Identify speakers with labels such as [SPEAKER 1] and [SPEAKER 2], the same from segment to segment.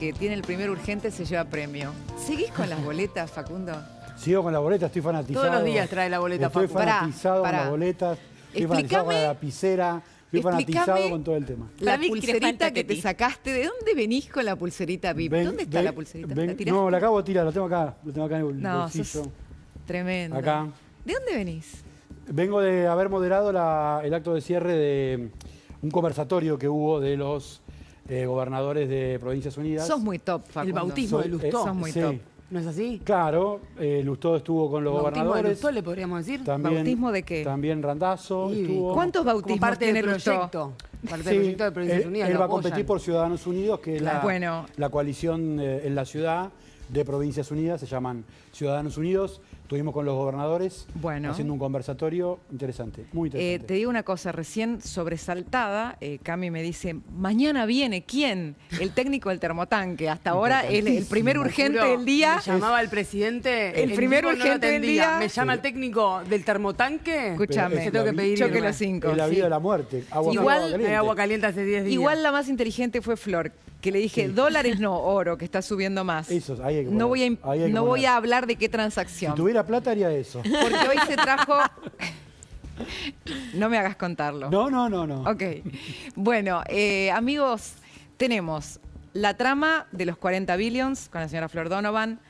[SPEAKER 1] Que tiene el primer urgente se lleva premio. ¿Seguís con las boletas, Facundo?
[SPEAKER 2] Sigo con la boleta, estoy fanatizado.
[SPEAKER 3] Todos los días trae la boleta,
[SPEAKER 2] Estoy
[SPEAKER 3] Facundo.
[SPEAKER 2] fanatizado con las boletas, estoy fanatizado con la lapicera, estoy fanatizado con todo el tema.
[SPEAKER 1] La pulserita que te sacaste, ¿de dónde venís con la pulserita VIP? ¿Dónde está la pulserita? ¿La tiraste?
[SPEAKER 2] No, la acabo de tirar, la tengo acá en el
[SPEAKER 1] no,
[SPEAKER 2] bolsillo.
[SPEAKER 1] Tremendo.
[SPEAKER 2] Acá.
[SPEAKER 1] ¿De dónde venís?
[SPEAKER 2] Vengo de haber moderado el acto de cierre de un conversatorio que hubo de los gobernadores de Provincias Unidas.
[SPEAKER 1] Sos muy top, Facundo.
[SPEAKER 3] El bautismo de Lustó.
[SPEAKER 1] Sos muy top.
[SPEAKER 3] ¿No es así?
[SPEAKER 2] Claro, Lustó estuvo con los gobernadores.
[SPEAKER 3] ¿Bautismo de Lustó le podríamos decir?
[SPEAKER 2] También,
[SPEAKER 1] ¿Bautismo de qué?
[SPEAKER 2] También Randazzo estuvo.
[SPEAKER 1] ¿Cuántos bautismos
[SPEAKER 3] parte
[SPEAKER 1] tiene
[SPEAKER 3] del
[SPEAKER 1] Lustó?
[SPEAKER 3] proyecto. Parte del proyecto de Provincias Unidas.
[SPEAKER 2] Él va a competir por Ciudadanos Unidos, que es la coalición en la ciudad de Provincias Unidas, se llaman Ciudadanos Unidos. Estuvimos con los gobernadores haciendo un conversatorio interesante, muy interesante.
[SPEAKER 1] Te digo una cosa, recién sobresaltada, Cami me dice, mañana viene, ¿quién? El técnico del termotanque. Hasta ahora el primer urgente del día.
[SPEAKER 3] Me llamaba el presidente.
[SPEAKER 1] El primer urgente del día.
[SPEAKER 3] Me llama el técnico del termotanque.
[SPEAKER 1] Escúchame,
[SPEAKER 3] tengo que pedir
[SPEAKER 1] choque los 5.
[SPEAKER 2] Es la vida de la muerte.
[SPEAKER 3] Agua caliente hace 10 días.
[SPEAKER 1] Igual la más inteligente fue Flor, que le dije, dólares no, oro, que está subiendo más.
[SPEAKER 2] Eso, ahí hay que
[SPEAKER 1] no voy a hablar de qué transacción.
[SPEAKER 2] Si tuviera plata haría eso.
[SPEAKER 1] Porque hoy se trajo... No me hagas contarlo.
[SPEAKER 2] No.
[SPEAKER 1] Ok. Bueno, amigos, tenemos la trama de los 40 billions con la señora Flor Donovan,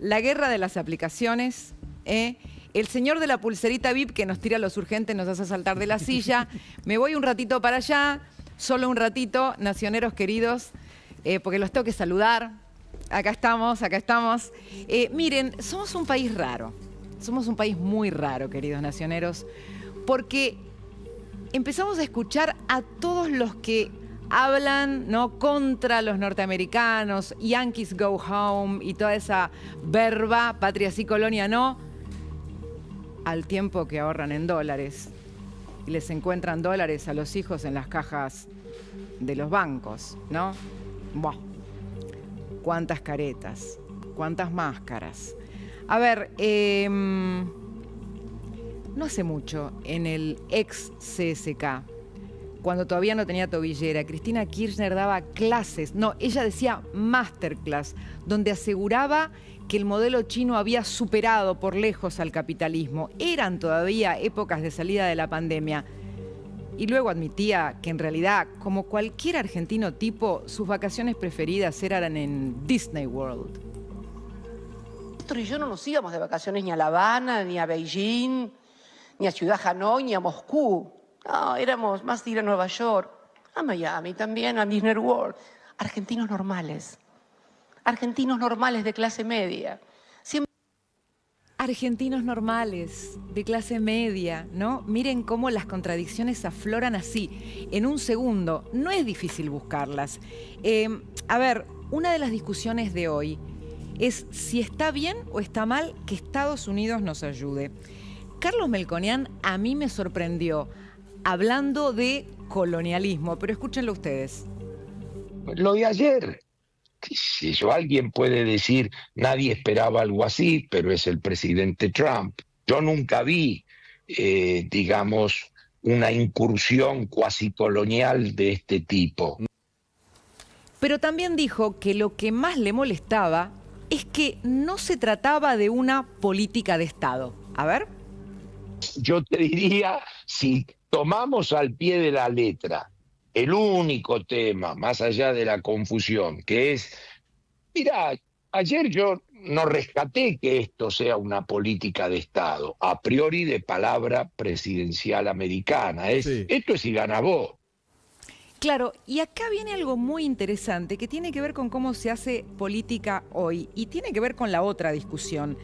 [SPEAKER 1] la guerra de las aplicaciones, el señor de la pulserita VIP que nos tira los urgentes, nos hace saltar de la silla. Me voy un ratito para allá, solo un ratito, nacioneros queridos, porque los tengo que saludar. Acá estamos. Miren, somos un país raro. Somos un país muy raro, queridos nacioneros, porque empezamos a escuchar a todos los que hablan, ¿no?, contra los norteamericanos, Yankees go home y toda esa verba, patria sí, colonia no, al tiempo que ahorran en dólares y les encuentran dólares a los hijos en las cajas de los bancos, ¿no? Buah, cuántas caretas, cuántas máscaras. A ver, no hace mucho, en el ex CSK, cuando todavía no tenía tobillera, Cristina Kirchner daba clases, ella decía masterclass, donde aseguraba que el modelo chino había superado por lejos al capitalismo. Eran todavía épocas de salida de la pandemia. Y luego admitía que en realidad, como cualquier argentino tipo, sus vacaciones preferidas eran en Disney World.
[SPEAKER 4] Y yo no nos íbamos de vacaciones ni a La Habana, ni a Beijing, ni a Ciudad Hanoi, ni a Moscú. No, éramos más de ir a Nueva York, a Miami también, a Disney World. Argentinos normales de clase media.
[SPEAKER 1] Argentinos normales, de clase media, ¿no? Miren cómo las contradicciones afloran así, en un segundo. No es difícil buscarlas. A ver, una de las discusiones de hoy es si está bien o está mal que Estados Unidos nos ayude. Carlos Melconian a mí me sorprendió hablando de colonialismo, pero escúchenlo ustedes.
[SPEAKER 5] Lo de ayer, qué sé yo, alguien puede decir, nadie esperaba algo así, pero es el presidente Trump. Yo nunca vi, digamos, una incursión cuasi colonial de este tipo.
[SPEAKER 1] Pero también dijo que lo que más le molestaba es que no se trataba de una política de Estado. A ver.
[SPEAKER 5] Yo te diría, si tomamos al pie de la letra el único tema, más allá de la confusión, que es, mira, ayer yo no rescaté que esto sea una política de Estado, a priori de palabra presidencial americana. Esto es y gana vos.
[SPEAKER 1] Claro, y acá viene algo muy interesante que tiene que ver con cómo se hace política hoy y tiene que ver con la otra discusión.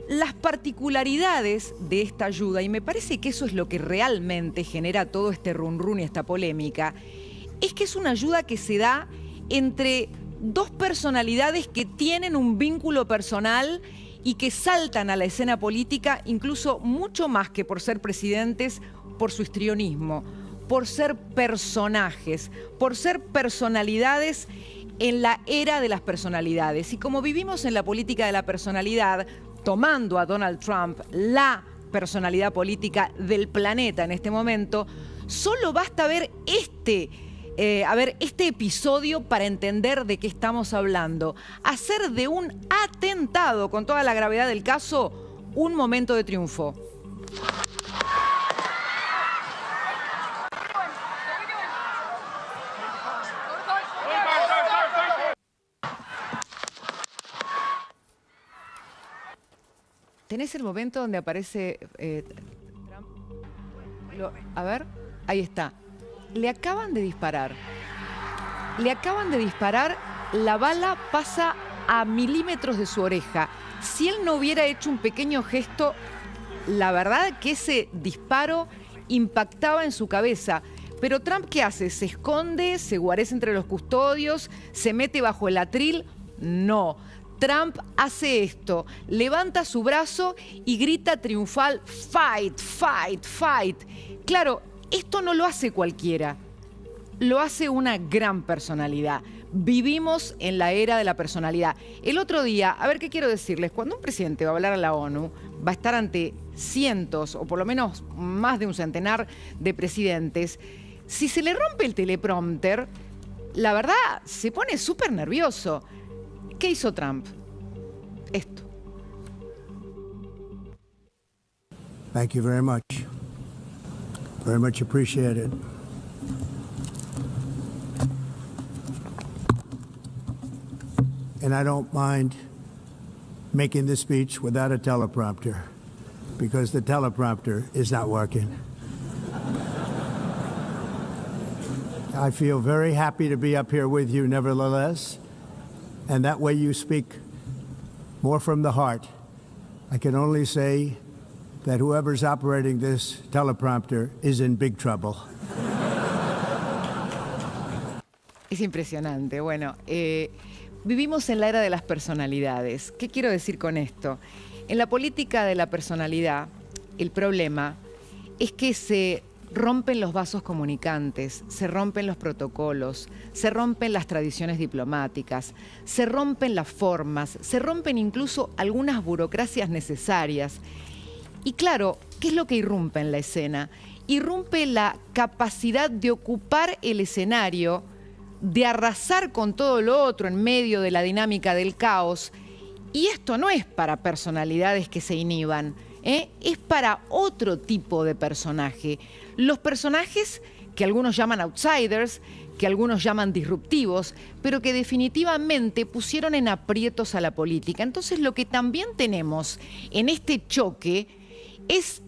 [SPEAKER 1] Las particularidades de esta ayuda, y me parece que eso es lo que realmente genera todo este run run y esta polémica, es que es una ayuda que se da entre dos personalidades que tienen un vínculo personal y que saltan a la escena política incluso mucho más que por ser presidentes, por su histrionismo, por ser personajes, por ser personalidades en la era de las personalidades. Y como vivimos en la política de la personalidad, tomando a Donald Trump, la personalidad política del planeta en este momento, solo basta ver este a ver, este episodio para entender de qué estamos hablando. Hacer de un atentado, con toda la gravedad del caso, un momento de triunfo. ¿Tenés el momento donde aparece Trump? A ver, ahí está. Le acaban de disparar. Le acaban de disparar, la bala pasa a milímetros de su oreja. Si él no hubiera hecho un pequeño gesto, la verdad que ese disparo impactaba en su cabeza. Pero Trump, ¿qué hace? ¿Se esconde? ¿Se guarece entre los custodios? ¿Se mete bajo el atril? No. Trump hace esto, levanta su brazo y grita triunfal, fight, fight, fight. Claro, esto no lo hace cualquiera, lo hace una gran personalidad. Vivimos en la era de la personalidad. El otro día, a ver qué quiero decirles, cuando un presidente va a hablar a la ONU, va a estar ante cientos, o por lo menos más de un centenar de presidentes, si se le rompe el teleprompter, la verdad se pone súper nervioso. ¿Qué hizo Trump? Esto.
[SPEAKER 6] Thank you very much. Very much appreciated. And I don't mind making this speech without a teleprompter, because the teleprompter is not working. I feel very happy to be up here with you nevertheless. And that way you speak more from the heart. I can only say that whoever's operating this teleprompter is in big trouble.
[SPEAKER 1] Es impresionante. Bueno, vivimos en la era de las personalidades. ¿Qué quiero decir con esto? En la política de la personalidad, el problema es que se rompen los vasos comunicantes, se rompen los protocolos, se rompen las tradiciones diplomáticas, se rompen las formas, se rompen incluso algunas burocracias necesarias. Y claro, ¿qué es lo que irrumpe en la escena? Irrumpe la capacidad de ocupar el escenario, de arrasar con todo lo otro en medio de la dinámica del caos. Y esto no es para personalidades que se inhiban, es para otro tipo de personaje. Los personajes que algunos llaman outsiders, que algunos llaman disruptivos, pero que definitivamente pusieron en aprietos a la política. Entonces lo que también tenemos en este choque es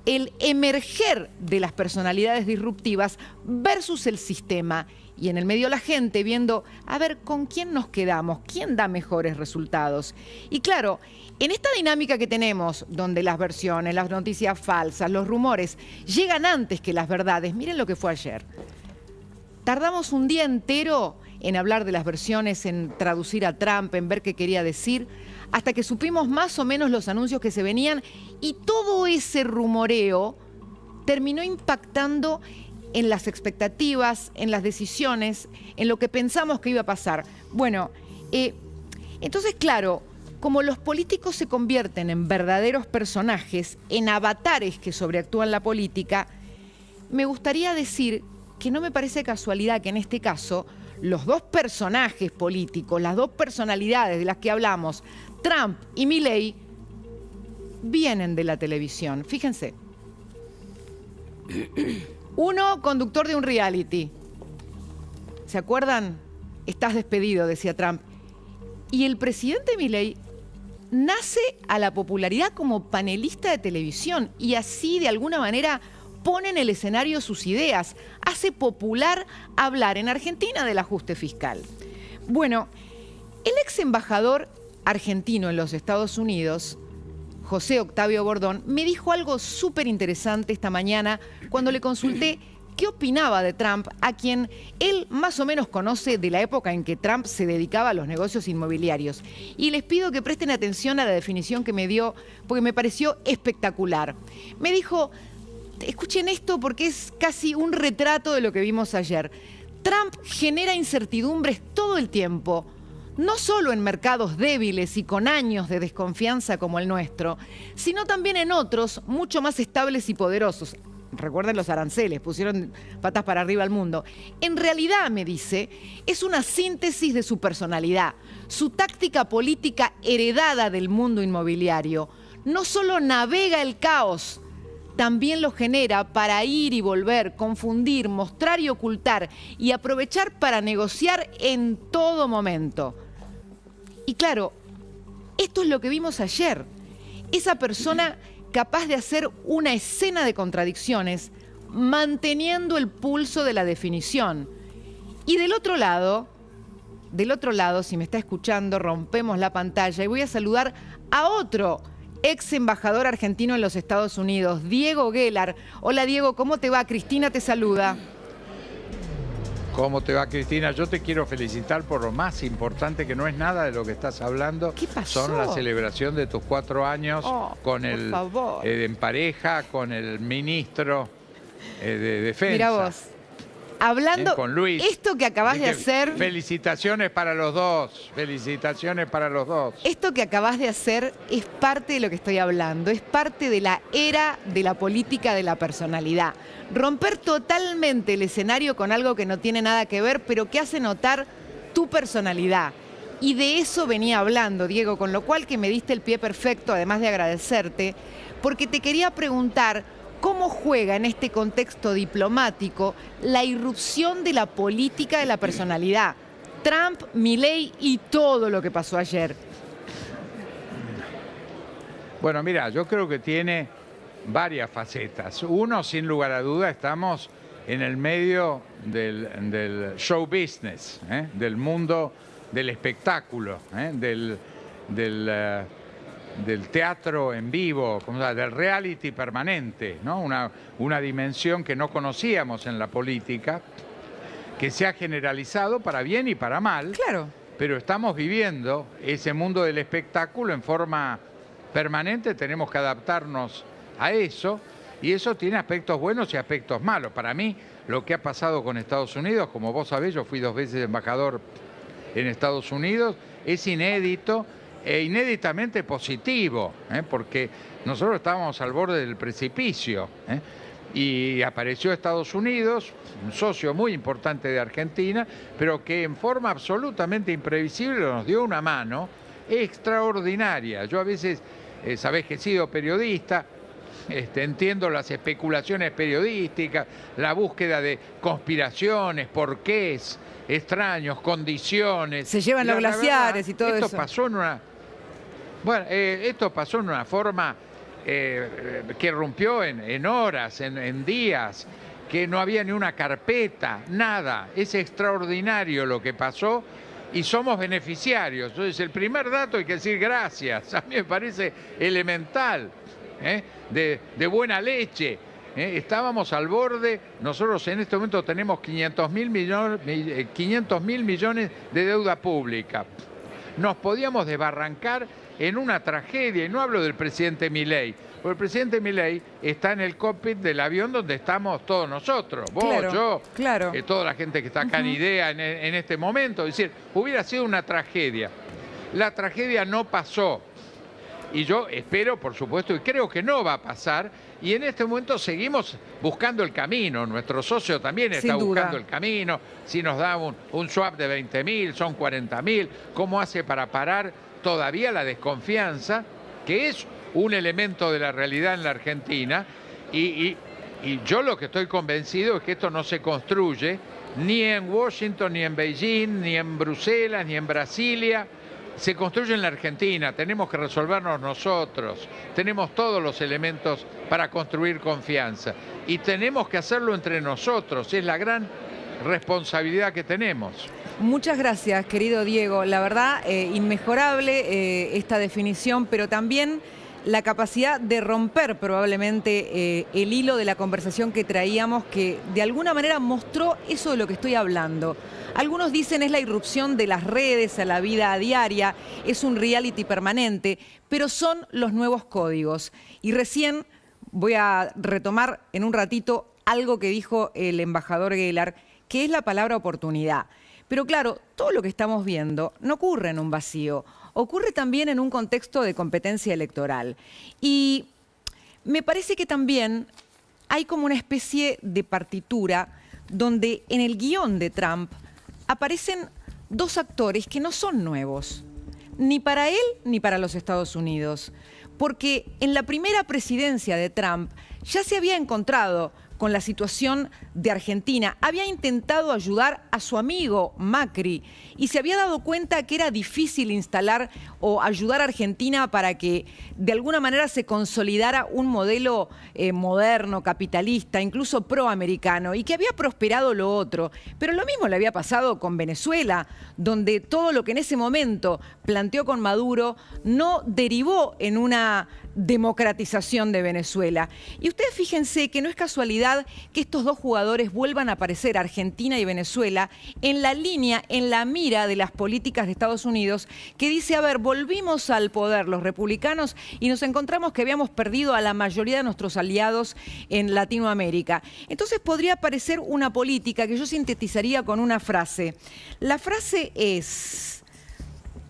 [SPEAKER 1] el emerger de las personalidades disruptivas versus el sistema. Y en el medio la gente viendo, a ver, ¿con quién nos quedamos? ¿Quién da mejores resultados? Y claro, en esta dinámica que tenemos, donde las versiones, las noticias falsas, los rumores, llegan antes que las verdades, miren lo que fue ayer. Tardamos un día entero en hablar de las versiones, en traducir a Trump, en ver qué quería decir, hasta que supimos más o menos los anuncios que se venían, y todo ese rumoreo terminó impactando en las expectativas, en las decisiones, en lo que pensamos que iba a pasar. Bueno, entonces, claro, como los políticos se convierten en verdaderos personajes, en avatares que sobreactúan la política, me gustaría decir que no me parece casualidad que en este caso los dos personajes políticos, las dos personalidades de las que hablamos, Trump y Milei, vienen de la televisión. Fíjense. Uno, conductor de un reality. ¿Se acuerdan? Estás despedido, decía Trump. Y el presidente Milei nace a la popularidad como panelista de televisión y así, de alguna manera, pone en el escenario sus ideas. Hace popular hablar en Argentina del ajuste fiscal. Bueno, el ex embajador argentino en los Estados Unidos, José Octavio Bordón, me dijo algo súper interesante esta mañana cuando le consulté qué opinaba de Trump, a quien él más o menos conoce de la época en que Trump se dedicaba a los negocios inmobiliarios. Y les pido que presten atención a la definición que me dio, porque me pareció espectacular. Me dijo, escuchen esto porque es casi un retrato de lo que vimos ayer. Trump genera incertidumbres todo el tiempo, no solo en mercados débiles y con años de desconfianza como el nuestro, sino también en otros mucho más estables y poderosos. recuerden los aranceles, pusieron patas para arriba al mundo. En realidad, me dice, es una síntesis de su personalidad, su táctica política heredada del mundo inmobiliario. No solo navega el caos, también lo genera para ir y volver, confundir, mostrar y ocultar, y aprovechar para negociar en todo momento. Y claro, esto es lo que vimos ayer. Esa persona capaz de hacer una escena de contradicciones, manteniendo el pulso de la definición. Y del otro lado, si me está escuchando, rompemos la pantalla y voy a saludar a otro ex embajador argentino en los Estados Unidos, Diego Guelar. Hola Diego, ¿cómo te va? Cristina te saluda.
[SPEAKER 7] ¿Cómo te va, Cristina? Yo te quiero felicitar por lo más importante, que no es nada de lo que estás hablando.
[SPEAKER 1] ¿Qué pasó?
[SPEAKER 7] Son la celebración de tus 4 años con el en pareja, con el ministro de Defensa.
[SPEAKER 1] Mira vos. Hablando,
[SPEAKER 7] con Luis.
[SPEAKER 1] Esto que acabas de hacer...
[SPEAKER 7] Felicitaciones para los dos, felicitaciones para los dos.
[SPEAKER 1] Esto que acabas de hacer es parte de lo que estoy hablando, es parte de la era de la política de la personalidad. Romper totalmente el escenario con algo que no tiene nada que ver, pero que hace notar tu personalidad. Y de eso venía hablando, Diego, con lo cual que me diste el pie perfecto, además de agradecerte, porque te quería preguntar... ¿Cómo juega en este contexto diplomático la irrupción de la política de la personalidad? Trump, Milei y todo lo que pasó ayer.
[SPEAKER 7] Bueno, mira, yo creo que tiene varias facetas. Uno, sin lugar a duda, estamos en el medio del show business, del mundo del espectáculo, del teatro en vivo, del reality permanente, ¿no? Una dimensión que no conocíamos en la política, que se ha generalizado para bien y para mal.
[SPEAKER 1] Claro.
[SPEAKER 7] Pero estamos viviendo ese mundo del espectáculo en forma permanente, tenemos que adaptarnos a eso, y eso tiene aspectos buenos y aspectos malos. Para mí, lo que ha pasado con Estados Unidos, como vos sabés, yo fui 2 veces embajador en Estados Unidos, es inédito, e inéditamente positivo, porque nosotros estábamos al borde del precipicio, y apareció Estados Unidos, un socio muy importante de Argentina, pero que en forma absolutamente imprevisible nos dio una mano extraordinaria. Yo a veces, sabés que he sido periodista, entiendo las especulaciones periodísticas, la búsqueda de conspiraciones, porqués, extraños, condiciones.
[SPEAKER 1] Se llevan los glaciares y todo eso.
[SPEAKER 7] Esto pasó en una... Bueno, esto pasó en una forma que rompió en horas, en días, que no había ni una carpeta, nada. Es extraordinario lo que pasó y somos beneficiarios. Entonces, el primer dato hay que decir gracias. A mí me parece elemental, de buena leche. Estábamos al borde, nosotros en este momento tenemos 500.000 millones de deuda pública. Nos podíamos desbarrancar en una tragedia, y no hablo del presidente Milei, porque el presidente Milei está en el cockpit del avión donde estamos todos nosotros, vos,
[SPEAKER 1] claro,
[SPEAKER 7] yo,
[SPEAKER 1] claro.
[SPEAKER 7] Toda la gente que está acá en IDEA en este momento. Es decir, hubiera sido una tragedia. La tragedia no pasó, y yo espero, por supuesto, y creo que no va a pasar, y en este momento seguimos buscando el camino. Nuestro socio también está buscando el camino. Si nos da un swap de 20.000, son 40.000, ¿cómo hace para parar todavía la desconfianza, que es un elemento de la realidad en la Argentina? Y yo lo que estoy convencido es que esto no se construye ni en Washington, ni en Beijing, ni en Bruselas, ni en Brasilia. Se construye en la Argentina. Tenemos que resolvernos nosotros. Tenemos todos los elementos para construir confianza. Y tenemos que hacerlo entre nosotros. Es la gran responsabilidad que tenemos.
[SPEAKER 1] Muchas gracias, querido Diego. La verdad, inmejorable esta definición, pero también la capacidad de romper probablemente el hilo de la conversación que traíamos, que de alguna manera mostró eso de lo que estoy hablando. Algunos dicen es la irrupción de las redes a la vida diaria, es un reality permanente, pero son los nuevos códigos. Y recién voy a retomar en un ratito algo que dijo el embajador Guelar, que es la palabra oportunidad. Pero claro, todo lo que estamos viendo no ocurre en un vacío, ocurre también en un contexto de competencia electoral. Y me parece que también hay como una especie de partitura donde en el guión de Trump aparecen dos actores que no son nuevos, ni para él ni para los Estados Unidos, porque en la primera presidencia de Trump ya se había encontrado con la situación de Argentina, había intentado ayudar a su amigo Macri y se había dado cuenta que era difícil instalar o ayudar a Argentina para que de alguna manera se consolidara un modelo moderno, capitalista, incluso proamericano, y que había prosperado lo otro. Pero lo mismo le había pasado con Venezuela, donde todo lo que en ese momento planteó con Maduro no derivó en una democratización de Venezuela. Y ustedes fíjense que no es casualidad que estos dos jugadores vuelvan a aparecer, Argentina y Venezuela, en la línea, en la mira de las políticas de Estados Unidos, que dice, a ver, volvimos al poder los republicanos y nos encontramos que habíamos perdido a la mayoría de nuestros aliados en Latinoamérica. Entonces podría parecer una política que yo sintetizaría con una frase. La frase es,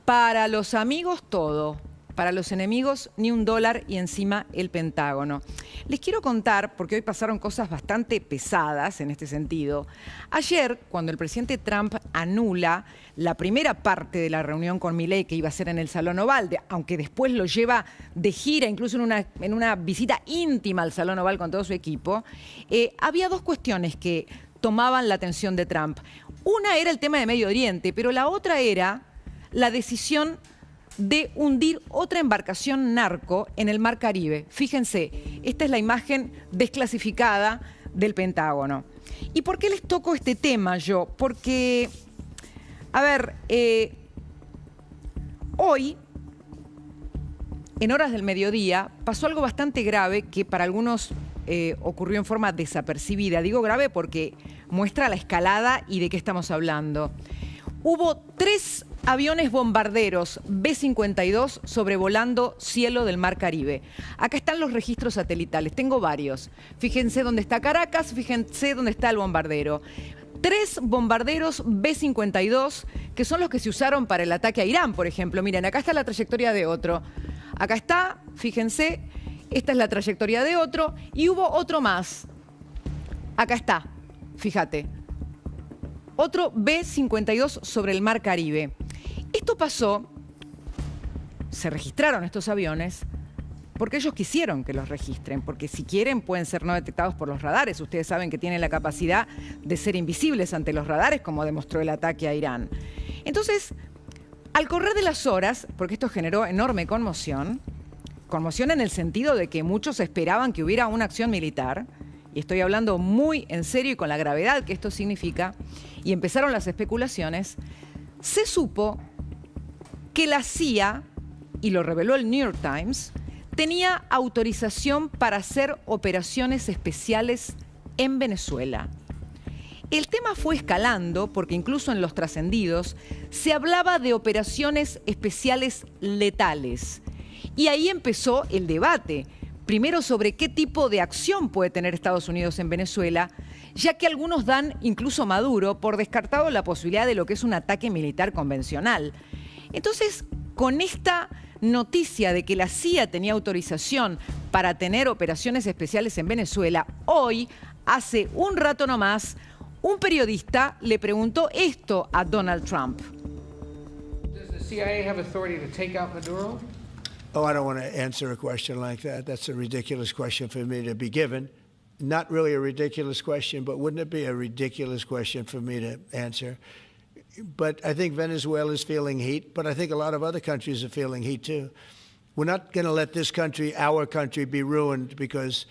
[SPEAKER 1] para los amigos todo, para los enemigos ni $1 y encima el Pentágono. Les quiero contar, porque hoy pasaron cosas bastante pesadas en este sentido. Ayer, cuando el presidente Trump anula la primera parte de la reunión con Milei, que iba a ser en el Salón Oval, aunque después lo lleva de gira, incluso en una visita íntima al Salón Oval con todo su equipo, había dos cuestiones que tomaban la atención de Trump. Una era el tema de Medio Oriente, pero la otra era la decisión de hundir otra embarcación narco en el Mar Caribe. Fíjense, esta es la imagen desclasificada del Pentágono. ¿Y por qué les toco este tema yo? Porque, a ver, hoy, en horas del mediodía, pasó algo bastante grave que para algunos ocurrió en forma desapercibida. Digo grave porque muestra la escalada y de qué estamos hablando. Hubo 3 aviones bombarderos B-52 sobrevolando cielo del Mar Caribe. Acá están los registros satelitales, tengo varios. Fíjense dónde está Caracas, fíjense dónde está el bombardero. 3 bombarderos B-52, que son los que se usaron para el ataque a Irán, por ejemplo. Miren, acá está la trayectoria de otro. Acá está, fíjense, esta es la trayectoria de otro. Y hubo otro más. Acá está, fíjate. Otro B-52 sobre el Mar Caribe. Esto pasó, se registraron estos aviones, porque ellos quisieron que los registren, porque si quieren pueden ser no detectados por los radares. Ustedes saben que tienen la capacidad de ser invisibles ante los radares, como demostró el ataque a Irán. Entonces, al correr de las horas, porque esto generó enorme conmoción en el sentido de que muchos esperaban que hubiera una acción militar, y estoy hablando muy en serio y con la gravedad que esto significa, y empezaron las especulaciones, se supo que la CIA, y lo reveló el New York Times, tenía autorización para hacer operaciones especiales en Venezuela. El tema fue escalando porque incluso en los trascendidos se hablaba de operaciones especiales letales. Y ahí empezó el debate. Primero sobre qué tipo de acción puede tener Estados Unidos en Venezuela, ya que algunos dan, incluso Maduro, por descartado la posibilidad de lo que es un ataque militar convencional. Entonces, con esta noticia de que la CIA tenía autorización para tener operaciones especiales en Venezuela, hoy, hace un rato nomás, un periodista le preguntó esto a Donald Trump.
[SPEAKER 8] Does the CIA have authority to take out Maduro?
[SPEAKER 6] Oh, I don't want to answer a question like that. That's a ridiculous question for me to be given. Not really a ridiculous question, but wouldn't it be a ridiculous question for me to answer? But I think Venezuela is feeling heat, but I think a lot of other countries are feeling heat too. We're not going to let this country, our country, be ruined because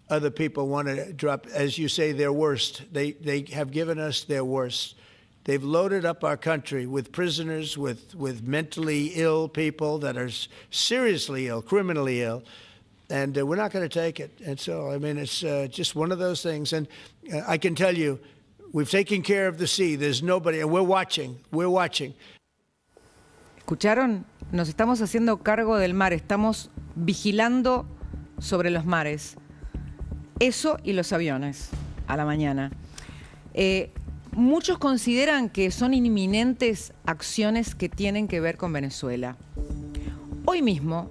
[SPEAKER 6] other people want to drop, as you say, their worst. They have given us their worst. They've loaded up our country with prisoners, with mentally ill people that are seriously ill, criminally ill, and we're not going to take it. And so, I mean, it's just one of those things. And I can tell you, we've taken care of the sea. There's nobody, and we're watching. We're watching.
[SPEAKER 1] ¿Escucharon? Nos estamos haciendo cargo del mar, estamos vigilando sobre los mares. Eso y los aviones a la mañana. Muchos consideran que son inminentes acciones que tienen que ver con Venezuela. Hoy mismo,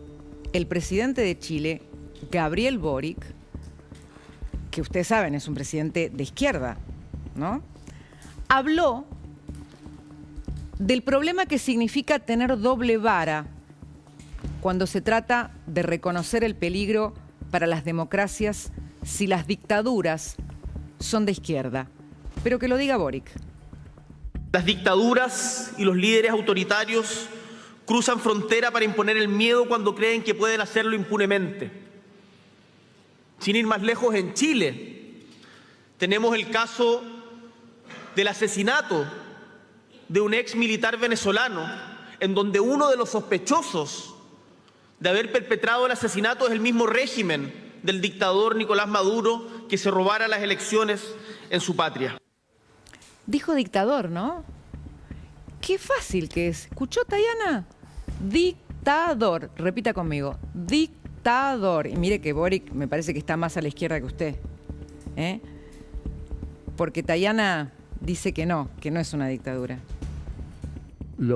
[SPEAKER 1] el presidente de Chile, Gabriel Boric, que ustedes saben es un presidente de izquierda, ¿no? Habló del problema que significa tener doble vara cuando se trata de reconocer el peligro para las democracias si las dictaduras son de izquierda. Pero que lo diga Boric.
[SPEAKER 9] Las dictaduras y los líderes autoritarios cruzan frontera para imponer el miedo cuando creen que pueden hacerlo impunemente. Sin ir más lejos, en Chile tenemos el caso del asesinato de un ex militar venezolano, en donde uno de los sospechosos de haber perpetrado el asesinato es el mismo régimen del dictador Nicolás Maduro, que se robara las elecciones en su patria.
[SPEAKER 1] Dijo dictador, ¿no? Qué fácil que es. ¿Escuchó, Tayana? Dictador. Repita conmigo. Dictador. Y mire que Boric me parece que está más a la izquierda que usted. Porque Tayana dice que no es una dictadura.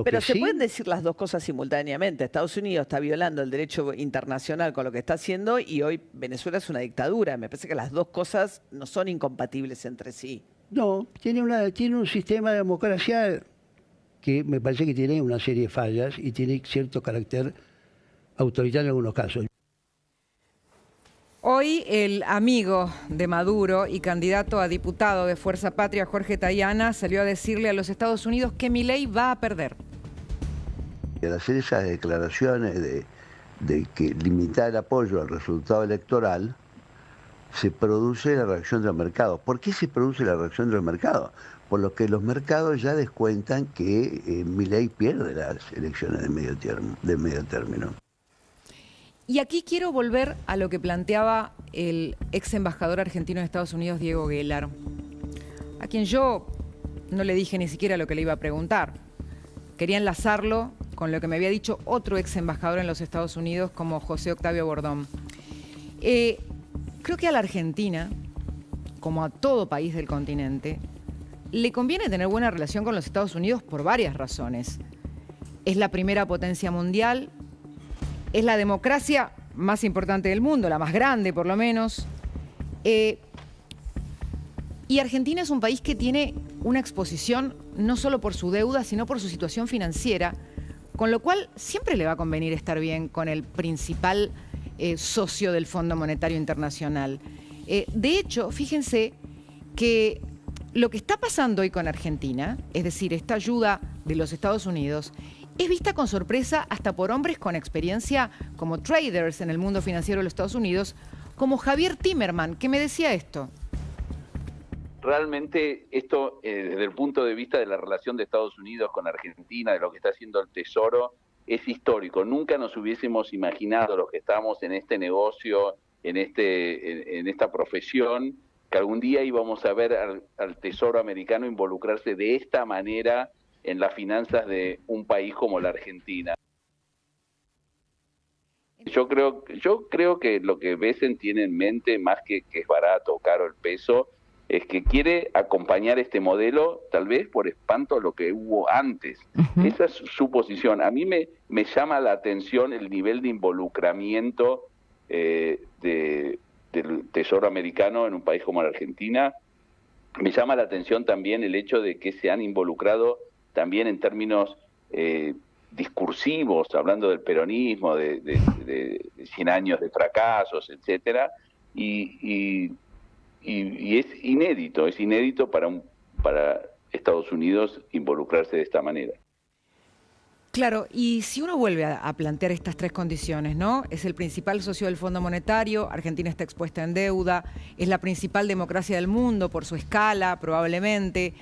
[SPEAKER 10] Pero se pueden decir las dos cosas simultáneamente. Estados Unidos está violando el derecho internacional con lo que está haciendo y hoy Venezuela es una dictadura. Me parece que las dos cosas no son incompatibles entre sí.
[SPEAKER 11] No, tiene un sistema democracial que me parece que tiene una serie de fallas y tiene cierto carácter autoritario en algunos casos.
[SPEAKER 1] Hoy el amigo de Maduro y candidato a diputado de Fuerza Patria, Jorge Tayana, salió a decirle a los Estados Unidos que Milei va a perder.
[SPEAKER 12] Al hacer esas declaraciones de que limitar el apoyo al resultado electoral, se produce la reacción de los mercados. ¿Por qué se produce la reacción de los mercados? Por lo que los mercados ya descuentan que Milei pierde las elecciones de medio término.
[SPEAKER 1] Y aquí quiero volver a lo que planteaba el ex embajador argentino de Estados Unidos, Diego Guelar, a quien yo no le dije ni siquiera lo que le iba a preguntar. Quería enlazarlo con lo que me había dicho otro ex embajador en los Estados Unidos, como José Octavio Bordón. Creo que a la Argentina, como a todo país del continente, le conviene tener buena relación con los Estados Unidos por varias razones. Es la primera potencia mundial, es la democracia más importante del mundo, la más grande por lo menos. Y Argentina es un país que tiene una exposición no solo por su deuda, sino por su situación financiera, con lo cual siempre le va a convenir estar bien con el principal socio del Fondo Monetario Internacional. De hecho, fíjense que lo que está pasando hoy con Argentina, es decir, esta ayuda de los Estados Unidos, es vista con sorpresa hasta por hombres con experiencia como traders en el mundo financiero de los Estados Unidos, como Javier Timerman, que me decía esto.
[SPEAKER 13] Realmente esto, desde el punto de vista de la relación de Estados Unidos con Argentina, de lo que está haciendo el Tesoro, es histórico. Nunca nos hubiésemos imaginado, los que estamos en este negocio, en esta profesión, que algún día íbamos a ver al Tesoro americano involucrarse de esta manera en las finanzas de un país como la Argentina. Yo creo que lo que Bessent tiene en mente, más que es barato o caro el peso, es que quiere acompañar este modelo, tal vez por espanto a lo que hubo antes. Esa es su posición. A mí me llama la atención el nivel de involucramiento del Tesoro americano en un país como la Argentina. Me llama la atención también el hecho de que se han involucrado también en términos discursivos, hablando del peronismo, de 100 años de fracasos, etcétera, y es inédito para Estados Unidos involucrarse de esta manera.
[SPEAKER 1] Claro, y si uno vuelve a plantear estas tres condiciones, ¿no? Es el principal socio del Fondo Monetario, Argentina está expuesta en deuda, es la principal democracia del mundo por su escala, probablemente,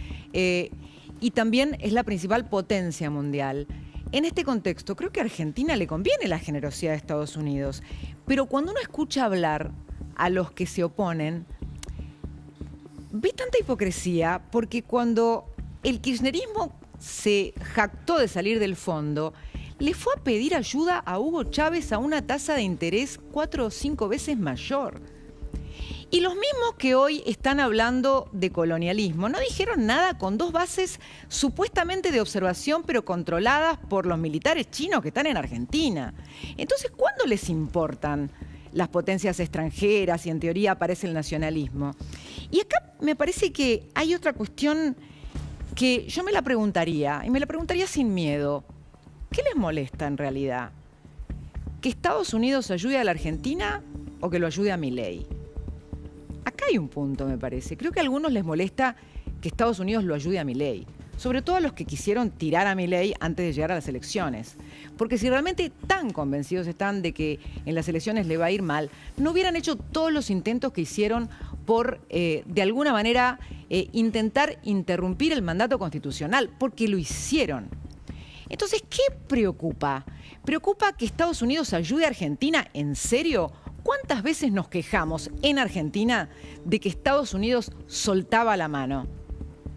[SPEAKER 1] y también es la principal potencia mundial. En este contexto, creo que a Argentina le conviene la generosidad de Estados Unidos, pero cuando uno escucha hablar a los que se oponen, ve tanta hipocresía, porque cuando el kirchnerismo se jactó de salir del fondo, le fue a pedir ayuda a Hugo Chávez a una tasa de interés 4 o 5 veces mayor. Y los mismos que hoy están hablando de colonialismo no dijeron nada con dos bases supuestamente de observación, pero controladas por los militares chinos que están en Argentina. Entonces, ¿cuándo les importan las potencias extranjeras y en teoría aparece el nacionalismo. Y acá me parece que hay otra cuestión que yo me la preguntaría, y me la preguntaría sin miedo. ¿Qué les molesta en realidad? ¿Que Estados Unidos ayude a la Argentina o que lo ayude a Milei? Acá hay un punto, me parece. Creo que a algunos les molesta que Estados Unidos lo ayude a Milei. Sobre todo a los que quisieron tirar a Milei antes de llegar a las elecciones. Porque si realmente tan convencidos están de que en las elecciones le va a ir mal, no hubieran hecho todos los intentos que hicieron por, de alguna manera, intentar interrumpir el mandato constitucional, porque lo hicieron. Entonces, ¿qué preocupa? ¿Preocupa que Estados Unidos ayude a Argentina? ¿En serio? ¿Cuántas veces nos quejamos en Argentina de que Estados Unidos soltaba la mano?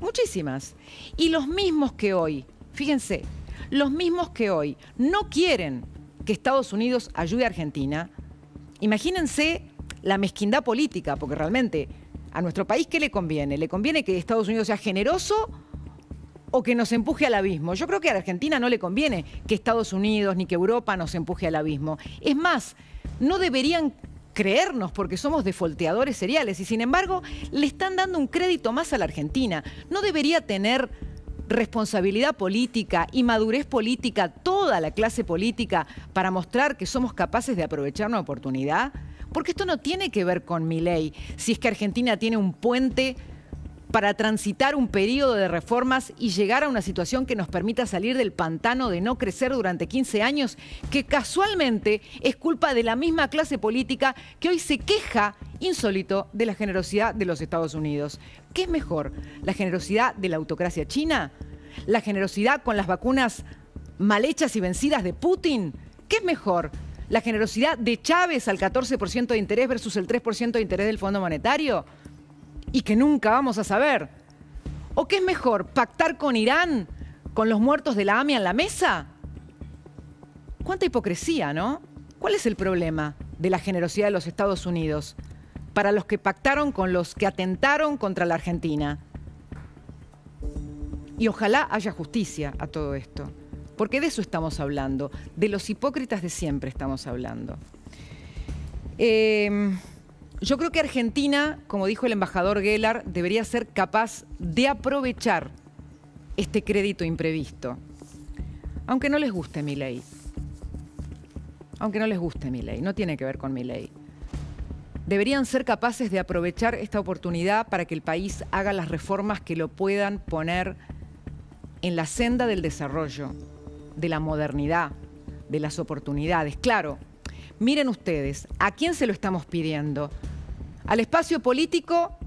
[SPEAKER 1] Muchísimas. Y los mismos que hoy, fíjense, los mismos que hoy no quieren que Estados Unidos ayude a Argentina, imagínense la mezquindad política, porque realmente a nuestro país, ¿qué le conviene? ¿Le conviene que Estados Unidos sea generoso o que nos empuje al abismo? Yo creo que a la Argentina no le conviene que Estados Unidos ni que Europa nos empuje al abismo. Es más, no deberían creernos porque somos defolteadores seriales y sin embargo le están dando un crédito más a la Argentina. ¿No debería tener responsabilidad política y madurez política toda la clase política para mostrar que somos capaces de aprovechar una oportunidad? Porque esto no tiene que ver con Milei, si es que Argentina tiene un puente para transitar un periodo de reformas y llegar a una situación que nos permita salir del pantano de no crecer durante 15 años, que casualmente es culpa de la misma clase política que hoy se queja, insólito, de la generosidad de los Estados Unidos. ¿Qué es mejor? ¿La generosidad de la autocracia china? ¿La generosidad con las vacunas mal hechas y vencidas de Putin? ¿Qué es mejor? ¿La generosidad de Chávez al 14% de interés versus el 3% de interés del Fondo Monetario? Y que nunca vamos a saber. ¿O qué es mejor, pactar con Irán, con los muertos de la AMIA en la mesa? Cuánta hipocresía, ¿no? ¿Cuál es el problema de la generosidad de los Estados Unidos para los que pactaron con los que atentaron contra la Argentina? Y ojalá haya justicia a todo esto, porque de eso estamos hablando, de los hipócritas de siempre estamos hablando. Yo creo que Argentina, como dijo el embajador Gellar, debería ser capaz de aprovechar este crédito imprevisto. Aunque no les guste Milei. Aunque no les guste Milei. No tiene que ver con Milei. Deberían ser capaces de aprovechar esta oportunidad para que el país haga las reformas que lo puedan poner en la senda del desarrollo, de la modernidad, de las oportunidades. Claro, miren ustedes, ¿a quién se lo estamos pidiendo? Al espacio político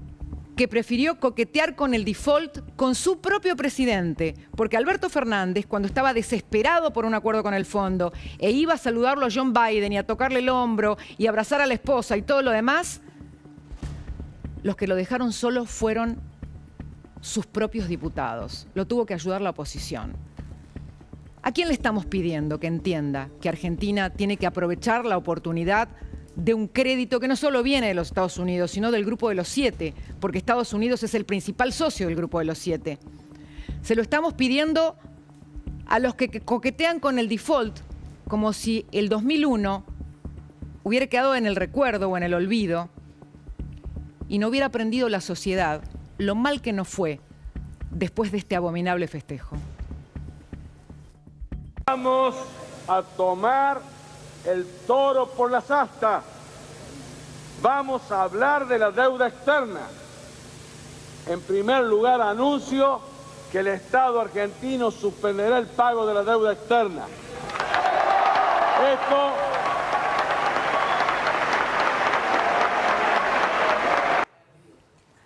[SPEAKER 1] que prefirió coquetear con el default con su propio presidente, porque Alberto Fernández, cuando estaba desesperado por un acuerdo con el fondo e iba a saludarlo a John Biden y a tocarle el hombro y abrazar a la esposa y todo lo demás, los que lo dejaron solo fueron sus propios diputados. Lo tuvo que ayudar la oposición. ¿A quién le estamos pidiendo que entienda que Argentina tiene que aprovechar la oportunidad de un crédito que no solo viene de los Estados Unidos, sino del Grupo de los 7, porque Estados Unidos es el principal socio del Grupo de los 7? Se lo estamos pidiendo a los que coquetean con el default, como si el 2001 hubiera quedado en el recuerdo o en el olvido y no hubiera aprendido la sociedad lo mal que nos fue después de este abominable festejo.
[SPEAKER 14] Vamos a tomar el toro por las astas. Vamos a hablar de la deuda externa. En primer lugar, anuncio que el Estado argentino suspenderá el pago de la deuda externa. Esto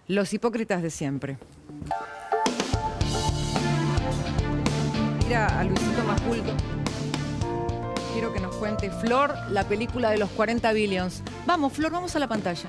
[SPEAKER 1] los hipócritas de siempre. Mira a Luisito Majulco. Quiero que nos cuente, Flor, la película de los 40 billions. Vamos, Flor, vamos a la pantalla.